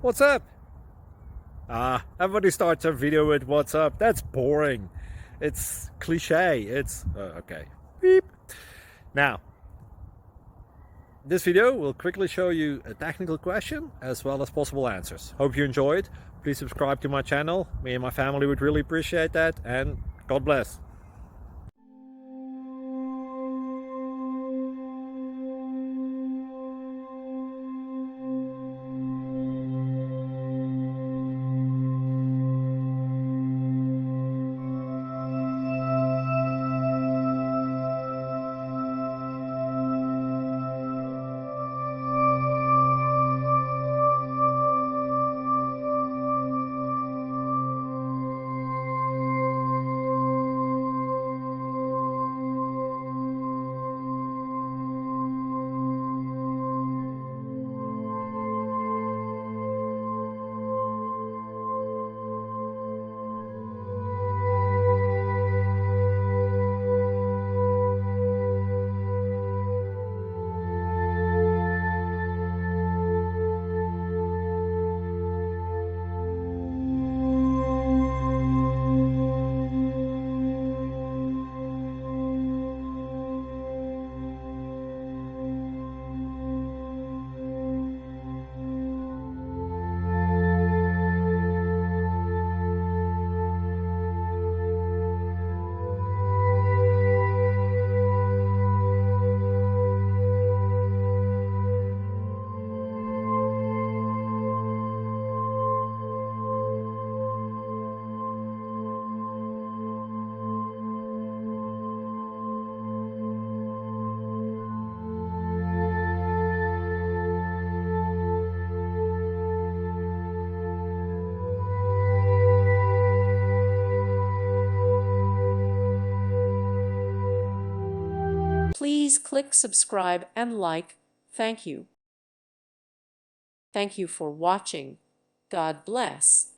What's up? Everybody starts their video with what's up. That's boring. It's cliche. It's okay. Beep. Now, this video will quickly show you a technical question as well as possible answers. Hope you enjoyed. Please subscribe to my channel. Me and my family would really appreciate that, and God bless. Please click subscribe and like. Thank you. Thank you for watching. God bless.